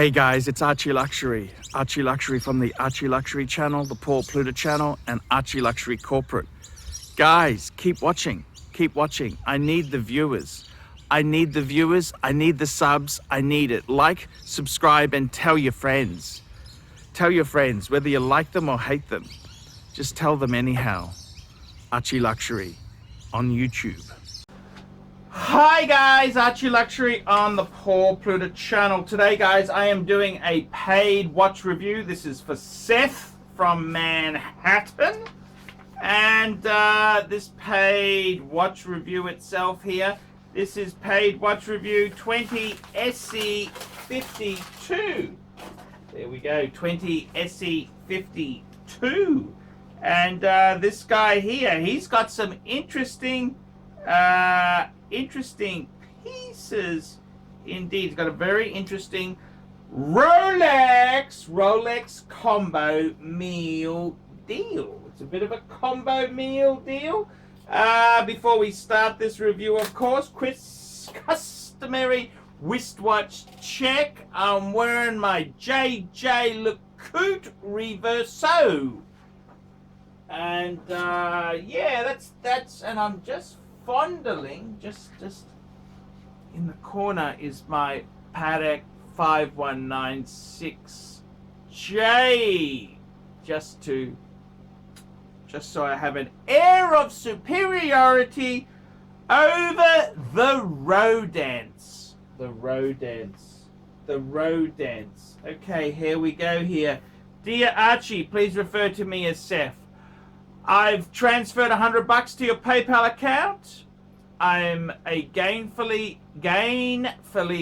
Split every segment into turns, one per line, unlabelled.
Hey guys, it's ArchieLuxury. ArchieLuxury from the ArchieLuxury channel, the Paul Pluta channel, and ArchieLuxury corporate. Guys, keep watching. Keep watching. I need the viewers. I need the viewers. I need the subs. I need it. Like, subscribe, and tell your friends. Tell your friends, whether you like them or hate them. Just tell them anyhow. ArchieLuxury on YouTube. Hi guys, ArchieLuxury on the Paul Pluta channel. Today guys, I am doing a paid watch review. This is for Seth from Manhattan. And this paid watch review itself here, this is paid watch review 20 SE52. There we go, 20 SE52. And this guy here, he's got some interesting pieces indeed. He's got a very interesting Rolex combo meal deal. It's a bit of a combo meal deal. Before we start this review, of course, customary wristwatch check. I'm wearing my JJ LeCoultre Reverso. And yeah, that's and I'm just fondling, just in the corner is my Patek 5196J, just so I have an air of superiority over the rodents. Okay, here we go here. Dear Archie, please refer to me as Seth. I've transferred $100 to your PayPal account. I'm a gainfully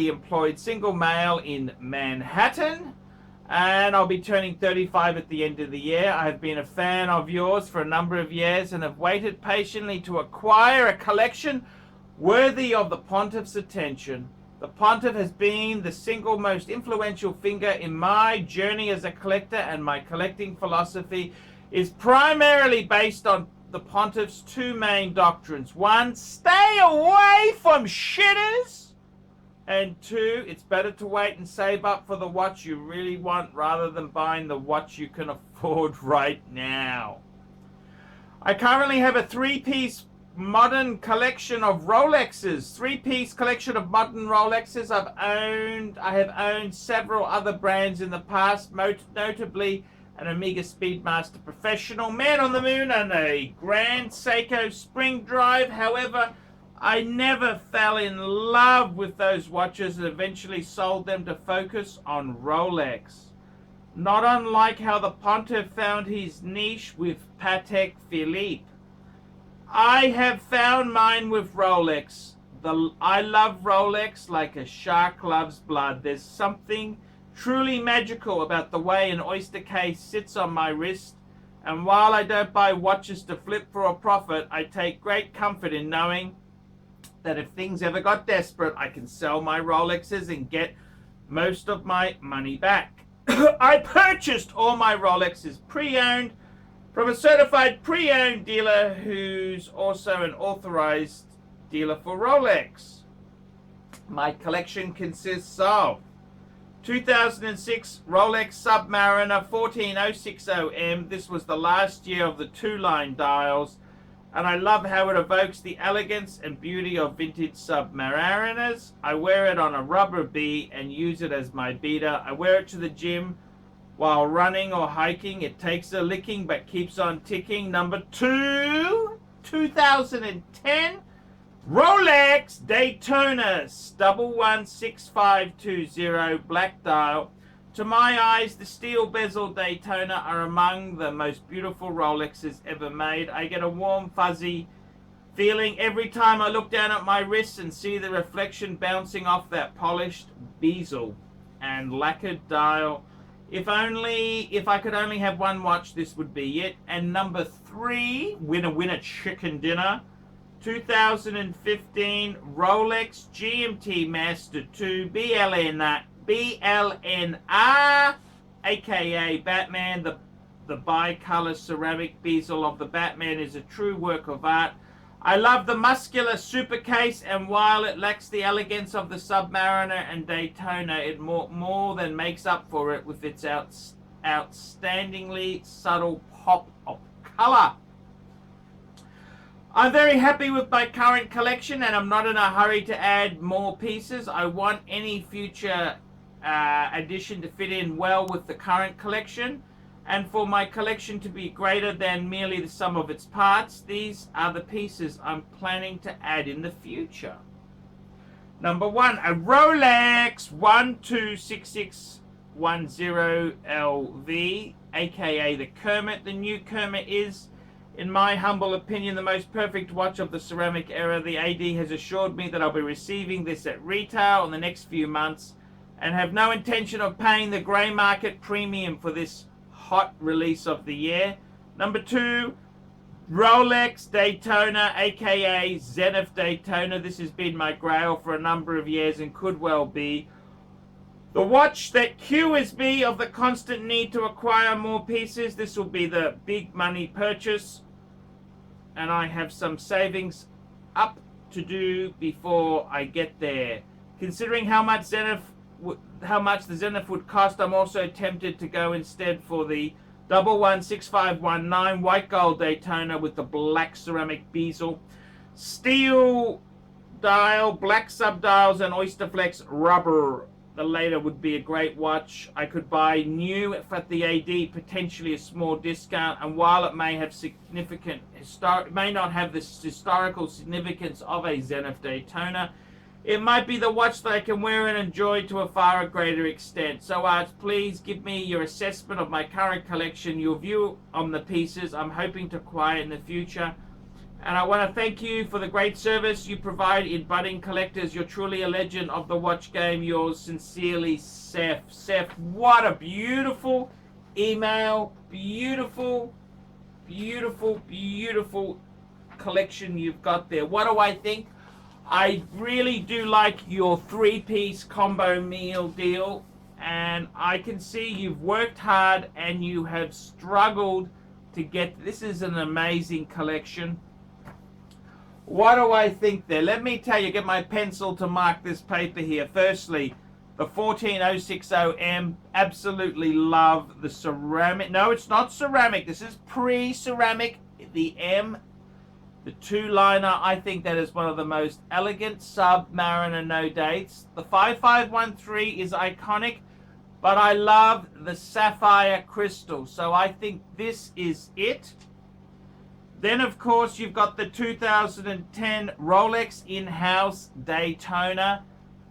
employed single male in Manhattan, and I'll be turning 35 at the end of the year. I've been a fan of yours for a number of years and have waited patiently to acquire a collection worthy of the Pontiff's attention. The Pontiff has been the single most influential figure in my journey as a collector, and my collecting philosophy is primarily based on the Pontiff's two main doctrines. One, stay away from shitters. And two, it's better to wait and save up for the watch you really want rather than buying the watch you can afford right now. I currently have a three-piece modern collection of Rolexes. Three-piece collection of modern Rolexes. I have owned several other brands in the past, most notably an Omega Speedmaster Professional, Man on the Moon, and a Grand Seiko Spring Drive. However, I never fell in love with those watches and eventually sold them to focus on Rolex. Not unlike how the Pontiff found his niche with Patek Philippe. I have found mine with Rolex. I love Rolex like a shark loves blood. There's something truly magical about the way an oyster case sits on my wrist, and while I don't buy watches to flip for a profit, I take great comfort in knowing that if things ever got desperate, I can sell my Rolexes and get most of my money back. I purchased all my Rolexes pre-owned from a certified pre-owned dealer who's also an authorized dealer for Rolex. My collection consists of 2006 Rolex Submariner 14060M. This was the last year of the two-line dials, and I love how it evokes the elegance and beauty of vintage Submariners. I wear it on a rubber bee and use it as my beater. I wear it to the gym while running or hiking. It takes a licking but keeps on ticking. Number 2, 2010 Rolex Daytona 116520 black dial. To my eyes, the steel bezel Daytona are among the most beautiful Rolexes ever made. I get a warm, fuzzy feeling every time I look down at my wrists and see the reflection bouncing off that polished bezel and lacquered dial. If I could only have one watch, this would be it. And number 3, winner chicken dinner, 2015 Rolex GMT Master 2 BLNR, aka Batman. The bicolor ceramic bezel of the Batman is a true work of art. I love the muscular super case, and while it lacks the elegance of the Submariner and Daytona, it more than makes up for it with its outstandingly subtle pop of color. I'm very happy with my current collection, and I'm not in a hurry to add more pieces. I want any future addition to fit in well with the current collection, and for my collection to be greater than merely the sum of its parts. These are the pieces I'm planning to add in the future. Number 1, a Rolex 126610LV, aka the Kermit. The new Kermit is, in my humble opinion, the most perfect watch of the ceramic era. The AD has assured me that I'll be receiving this at retail in the next few months, and have no intention of paying the grey market premium for this hot release of the year. Number 2, Rolex Daytona, aka Zenith Daytona. This has been my grail for a number of years and could well be the watch that cures me of the constant need to acquire more pieces. This will be the big money purchase, and I have some savings up to do before I get there. Considering how much the Zenith would cost, I'm also tempted to go instead for the 116519 white gold Daytona with the black ceramic bezel, steel dial, black subdials, and Oysterflex rubber. The later would be a great watch. I could buy new at the AD, potentially a small discount, and while it may have it may not have the historical significance of a Zenith Daytona, it might be the watch that I can wear and enjoy to a far greater extent. So Arch, please give me your assessment of my current collection, your view on the pieces I'm hoping to acquire in the future. And I want to thank you for the great service you provide in budding collectors. You're truly a legend of the watch game. Yours sincerely, Seth. Seth, what a beautiful email. Beautiful, beautiful, beautiful collection you've got there. What do I think? I really do like your 3-piece combo meal deal, and I can see you've worked hard and you have struggled to get. This is an amazing collection. What do I think there? Let me tell you, get my pencil to mark this paper here. Firstly, the 14060M, absolutely love the ceramic. No, it's not ceramic. This is pre-ceramic. The M, the 2-liner, I think that is one of the most elegant Submariner no dates. The 5513 is iconic, but I love the sapphire crystal, so I think this is it. Then, of course, you've got the 2010 Rolex in-house Daytona.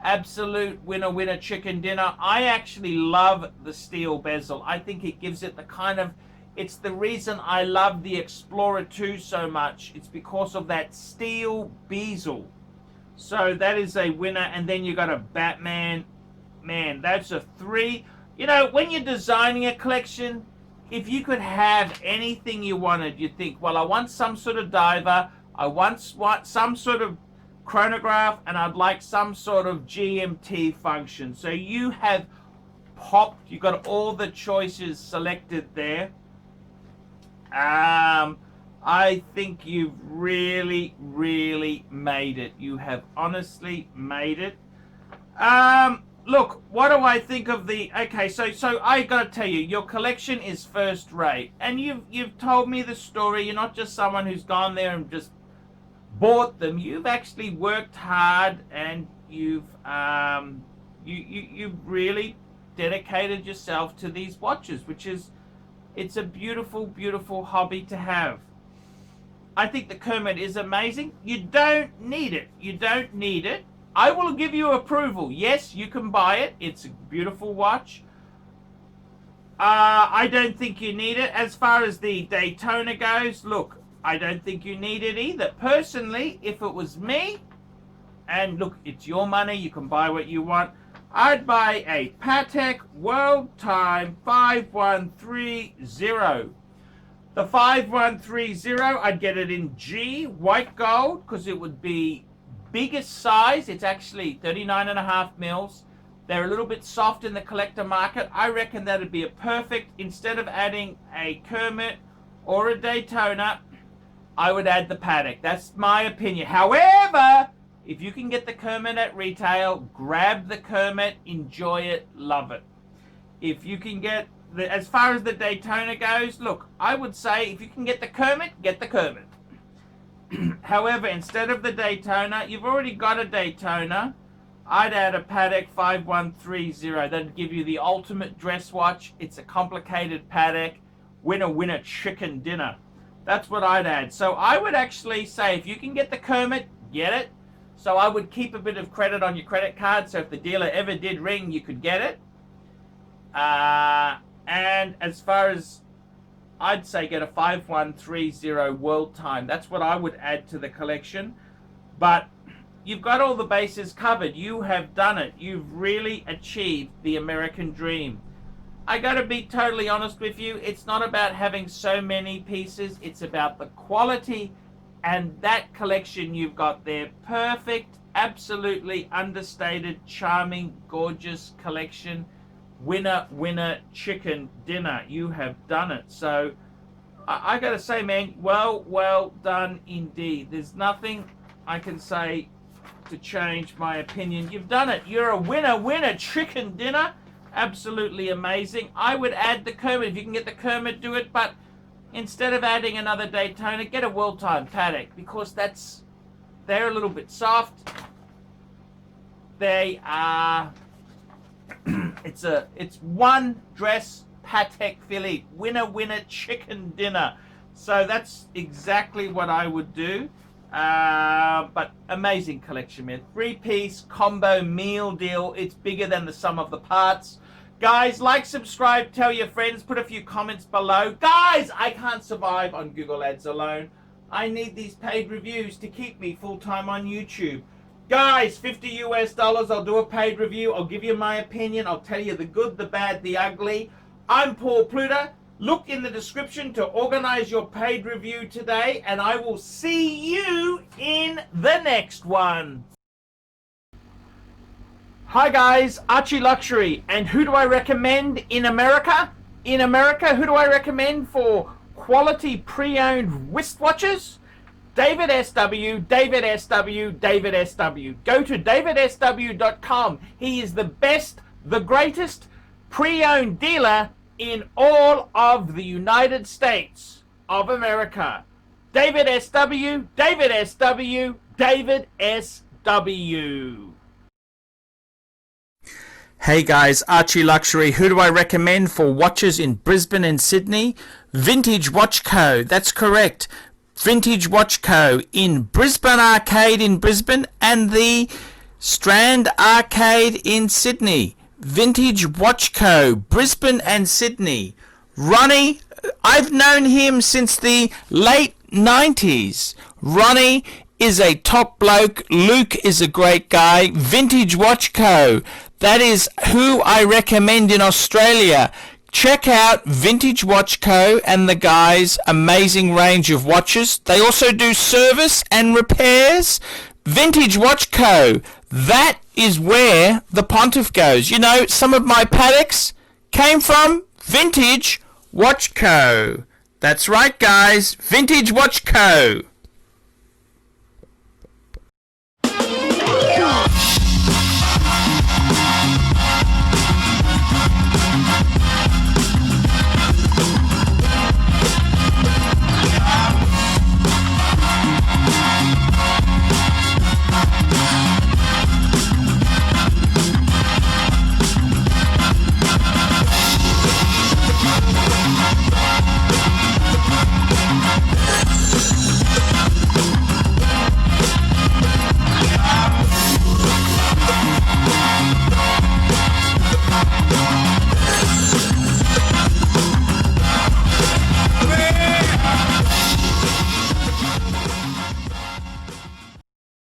Absolute winner chicken dinner. I actually love the steel bezel. I think it gives it the kind of... It's the reason I love the Explorer 2 so much. It's because of that steel bezel. So that is a winner. And then you got a Batman. Man, that's a 3. You know, when you're designing a collection, if you could have anything you wanted, you think, well, I want some sort of diver, I want some sort of chronograph, and I'd like some sort of GMT function. So you have popped, you've got all the choices selected there. I think you've really, really made it. You have honestly made it. Look, what do I think of the... Okay, so I gotta tell you, your collection is first rate, and you've told me the story. You're not just someone who's gone there and just bought them. You've actually worked hard, and you've really dedicated yourself to these watches, which is... It's a beautiful, beautiful hobby to have. I think the Kermit is amazing. You don't need it. You don't need it. I will give you approval. Yes, you can buy it. It's a beautiful watch. I don't think you need it. As far as the Daytona goes, look, I don't think you need it either. Personally, if it was me, and look, it's your money, you can buy what you want, I'd buy a Patek World Time 5130. The 5130, I'd get it in G, white gold, because it would be biggest size. It's actually 39.5 mils. They're a little bit soft in the collector market. I reckon that'd be a perfect, instead of adding a Kermit or a Daytona, I would add the Patek. That's my opinion. However, if you can get the Kermit at retail, grab the Kermit, enjoy it, love it. If you can get as far as the Daytona goes, look, I would say if you can get the Kermit, get the Kermit. However, instead of the Daytona, you've already got a Daytona. I'd add a Patek 5130. That'd give you the ultimate dress watch. It's a complicated Patek. Winner, chicken dinner. That's what I'd add. So I would actually say if you can get the Kermit, get it. So I would keep a bit of credit on your credit card. So if the dealer ever did ring, you could get it. And as far as, I'd say get a 5130 World Time. That's what I would add to the collection. But you've got all the bases covered. You have done it. You've really achieved the American dream. I gotta be totally honest with you. It's not about having so many pieces. It's about the quality, and that collection you've got there. Perfect, absolutely understated, charming, gorgeous collection. Winner, chicken dinner. You have done it. So I gotta say, man, well done indeed. There's nothing I can say to change my opinion. You've done it. You're a winner, chicken dinner. Absolutely amazing. I would add the Kermit. If you can get the Kermit, do it. But instead of adding another Daytona, get a World Time Patek, because they're a little bit soft. They are. It's one dress Patek Philippe. Winner, chicken dinner. So that's exactly what I would do. But amazing collection, man. 3-piece combo meal deal. It's bigger than the sum of the parts. Guys, like, subscribe, tell your friends, put a few comments below. Guys, I can't survive on Google Ads alone. I need these paid reviews to keep me full-time on YouTube. Guys, $50 US, I'll do a paid review. I'll give you my opinion. I'll tell you the good, the bad, the ugly. I'm Paul Pluta. Look in the description to organize your paid review today, and I will see you in the next one. Hi guys, ArchieLuxury, and who do I recommend in America? In America, who do I recommend for quality pre-owned wristwatches? David SW, David SW, David SW. Go to davidsw.com. He is the best, the greatest pre-owned dealer in all of the United States of America. David SW, David SW, David SW.
Hey guys, ArchieLuxury. Who do I recommend for watches in Brisbane and Sydney? Vintage Watch Co. That's correct. Vintage Watch Co. in Brisbane Arcade in Brisbane and the Strand Arcade in Sydney. Vintage Watch Co. Brisbane and Sydney. Ronnie, I've known him since the late 90s. Ronnie is a top bloke. Luke is a great guy. Vintage Watch Co. That is who I recommend in Australia. Check out Vintage Watch Co. and the guys' amazing range of watches. They also do service and repairs. Vintage Watch Co. That is where the pontiff goes. You know, some of my Pateks came from Vintage Watch Co. That's right, guys. Vintage Watch Co.